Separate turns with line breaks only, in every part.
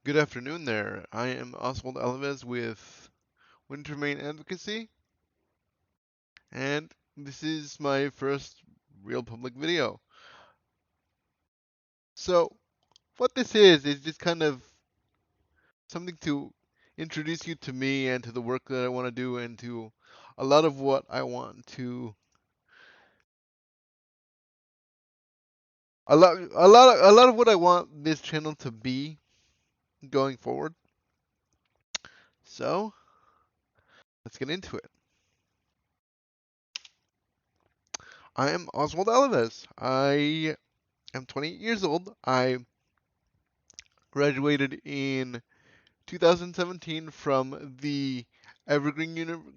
Good afternoon there. I am Oswald Alves with Wintermain Advocacy, and this is my first real public video. So, what this is just kind of something to introduce you to me and to the work that I want to do and to a lot of what I want to a lot of what I want this channel to be going forward. So, let's get into it. I am Oswald Alves. I am 28 years old. I graduated in 2017 from the Evergreen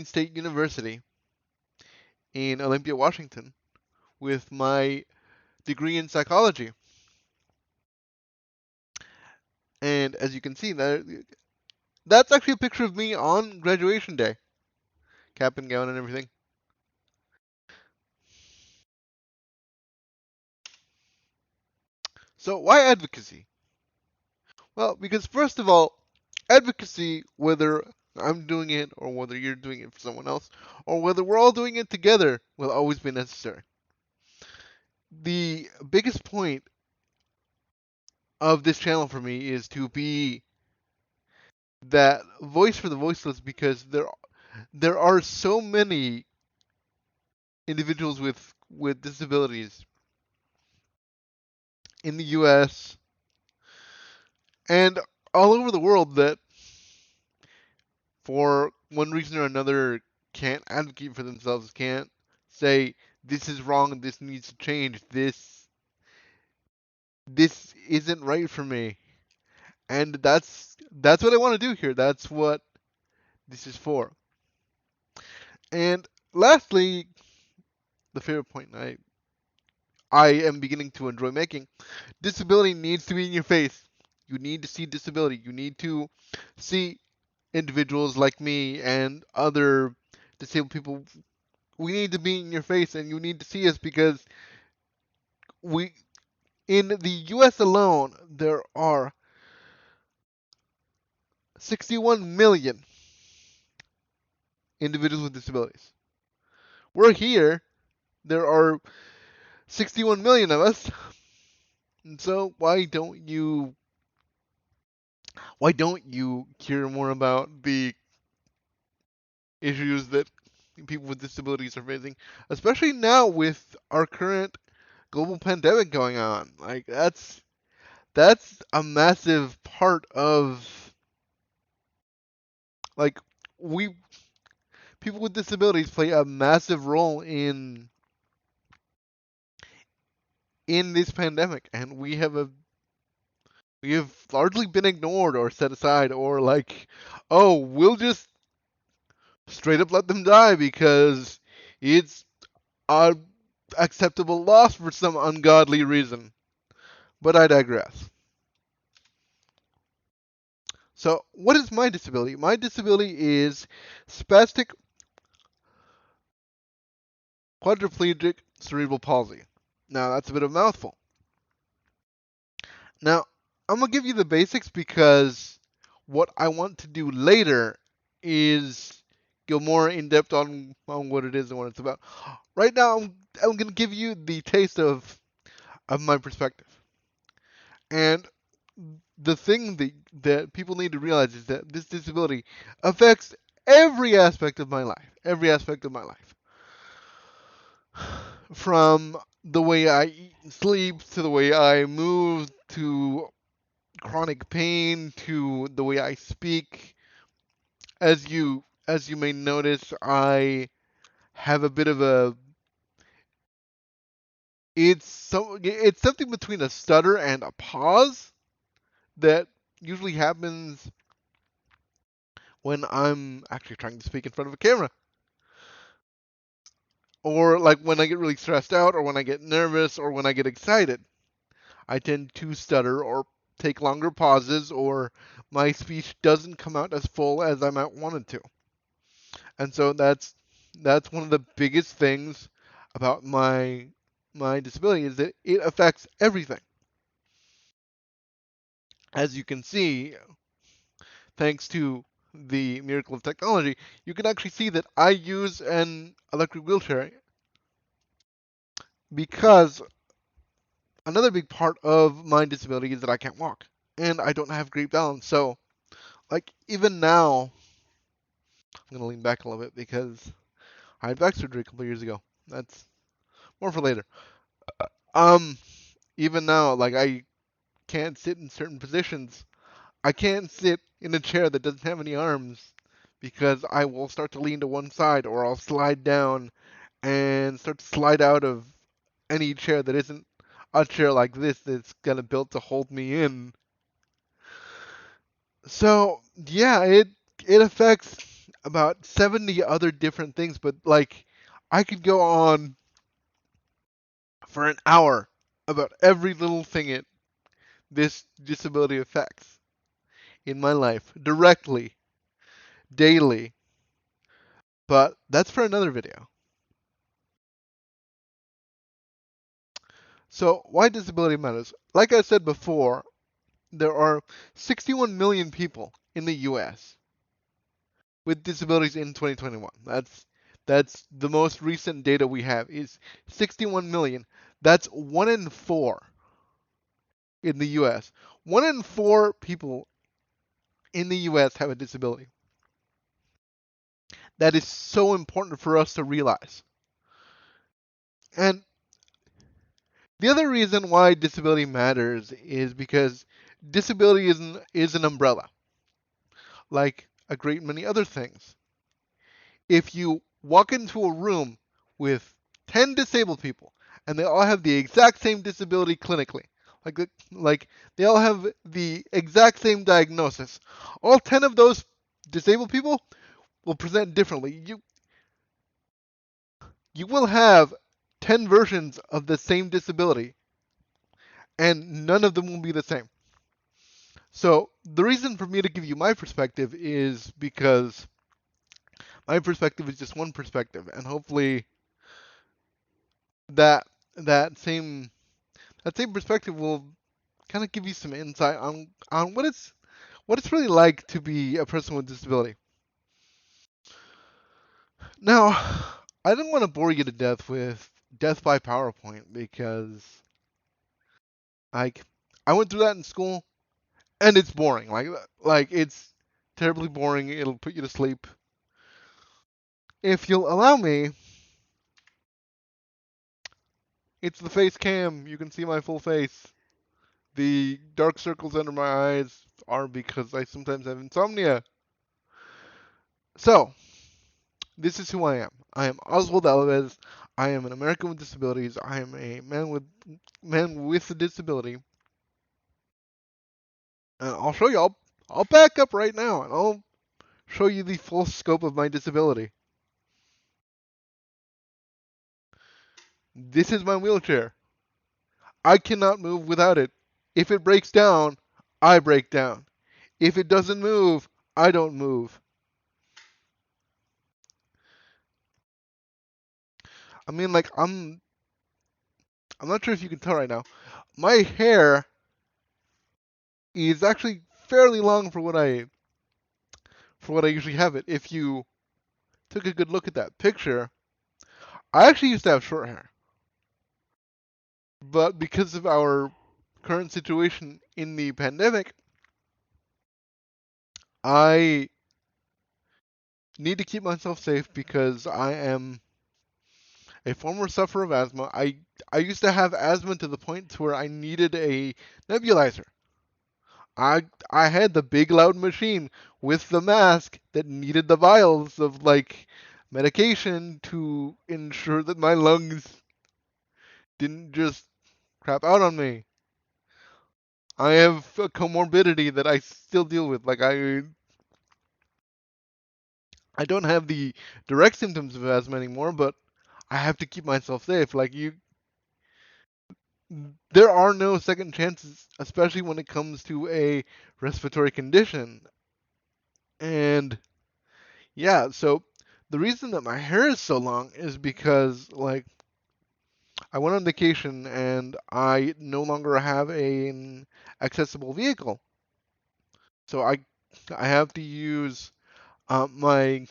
State University in Olympia, Washington, with my degree in psychology. And as you can see, that's actually a picture of me on graduation day, cap and gown and everything. So why advocacy? Well, because first of all, advocacy, whether I'm doing it or whether you're doing it for someone else, or whether we're all doing it together, will always be necessary. The biggest point of this channel for me is to be that voice for the voiceless, because there are so many individuals with disabilities in the US and all over the world that for one reason or another can't advocate for themselves, can't say this is wrong, this needs to change, this isn't right for me. And that's what I want to do here. That's what this is for. And lastly, the favorite point I am beginning to enjoy making, disability needs to be in your face. You need to see disability. You need to see individuals like me and other disabled people. We need to be in your face, and you need to see us, because we, in the US alone, there are 61 million individuals with disabilities. We're here. There are 61 million of us. And so why don't you hear more about the issues that people with disabilities are facing, especially now with our current global pandemic going on? Like that's a massive part of, like, we people with disabilities play a massive role in this pandemic, and we have largely been ignored or set aside, or like, oh, we'll just straight up let them die because it's a acceptable loss for some ungodly reason. But I digress. So, what is my disability? My disability is spastic quadriplegic cerebral palsy. Now, that's a bit of a mouthful. Now, I'm going to give you the basics, because what I want to do later is go more in depth on what it is and what it's about. Right now, I'm going to give you the taste of my perspective. And the thing that people need to realize is that this disability affects every aspect of my life. Every aspect of my life. From the way I eat and sleep, to the way I move, to chronic pain, to the way I speak. As you may notice, I have a bit of a it's something between a stutter and a pause that usually happens when I'm actually trying to speak in front of a camera. Or like when I get really stressed out, or when I get nervous, or when I get excited. I tend to stutter or take longer pauses, or my speech doesn't come out as full as I might want it to. And so that's one of the biggest things about my disability, is that it affects everything. as you can see, thanks to the miracle of technology, you can actually see that I use an electric wheelchair because another big part of my disability is that I can't walk and I don't have great balance. So, like, even now, I'm gonna lean back a little bit because I had back surgery a couple years ago. That's more for later. Um, Even now, like, I can't sit in certain positions. I can't sit in a chair that doesn't have any arms because I will start to lean to one side or I'll slide down and start to slide out of any chair that isn't a chair like this that's gonna built to hold me in. So yeah, it affects about 70 other different things, but like I could go on for an hour about every little thing this disability affects in my life directly, daily. But that's for another video. So why disability matters? Like I said before, there are 61 million people in the US with disabilities in 2021. That's the most recent data we have is 61 million. That's 1 in 4 in the US. 1 in 4 people in the US have a disability. That is so important for us to realize. And the other reason why disability matters is because disability is an umbrella, like a great many other things. If you walk into a room with 10 disabled people and they all have the exact same disability clinically, like they all have the exact same diagnosis, all 10 of those disabled people will present differently. You will have 10 versions of the same disability and none of them will be the same. So, the reason for me to give you my perspective is because my perspective is just one perspective and hopefully that that same that same perspective will kind of give you some insight on what it's really like to be a person with disability. Now, I didn't want to bore you to death with death by PowerPoint because like I went through that in school and it's boring. Like it's terribly boring. It'll put you to sleep. If you'll allow me, it's the face cam. You can see my full face. The dark circles under my eyes are because I sometimes have insomnia. So, this is who I am. I am Oswald Alves. I am an American with disabilities. I am a man with a disability. And I'll show you. I'll back up right now, and I'll show you the full scope of my disability. This is my wheelchair. I cannot move without it. If it breaks down, I break down. If it doesn't move, I don't move. I mean, like I'm not sure if you can tell right now. My hair is actually fairly long for what I usually have it. If you took a good look at that picture, I actually used to have short hair. But because of our current situation in the pandemic, I need to keep myself safe because I am a former sufferer of asthma. I used to have asthma to the point to where I needed a nebulizer. I had the big loud machine with the mask that needed the vials of like medication to ensure that my lungs didn't just crap out on me. I have a comorbidity that I still deal with. Like I don't have the direct symptoms of asthma anymore, but I have to keep myself safe. There are no second chances, especially when it comes to a respiratory condition. And yeah, so the reason that my hair is so long is because like I went on vacation and I no longer have an accessible vehicle. So I have to use my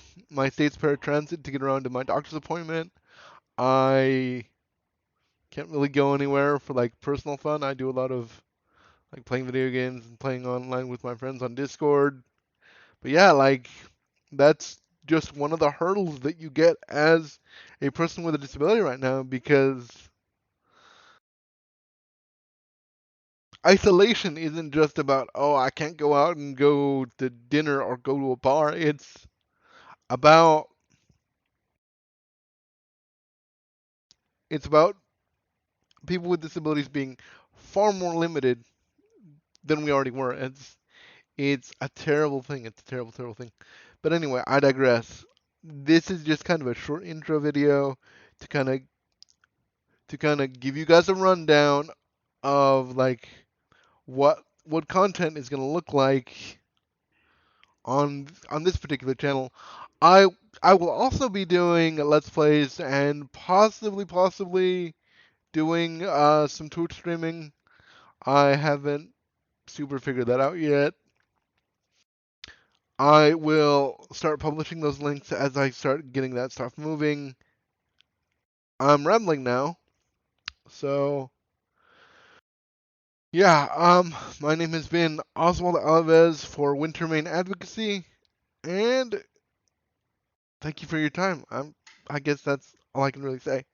state's paratransit to get around to my doctor's appointment. I can't really go anywhere for like personal fun. I do a lot of like playing video games and playing online with my friends on Discord. But yeah, like that's just one of the hurdles that you get as a person with a disability right now because isolation isn't just about, oh, I can't go out and go to dinner or go to a bar. It's about it's about people with disabilities being far more limited than we already were. It's a terrible thing. It's a terrible, terrible thing. But anyway, I digress. This is just kind of a short intro video to kind of give you guys a rundown of like what content is going to look like on this particular channel. I I will also be doing let's plays and possibly doing some Twitch streaming. I haven't super figured that out yet. I will start publishing those links as I start getting that stuff moving. I'm rambling now, so yeah. My name has been Oswald Alves for Wintermain Advocacy, and thank you for your time. I guess that's all I can really say.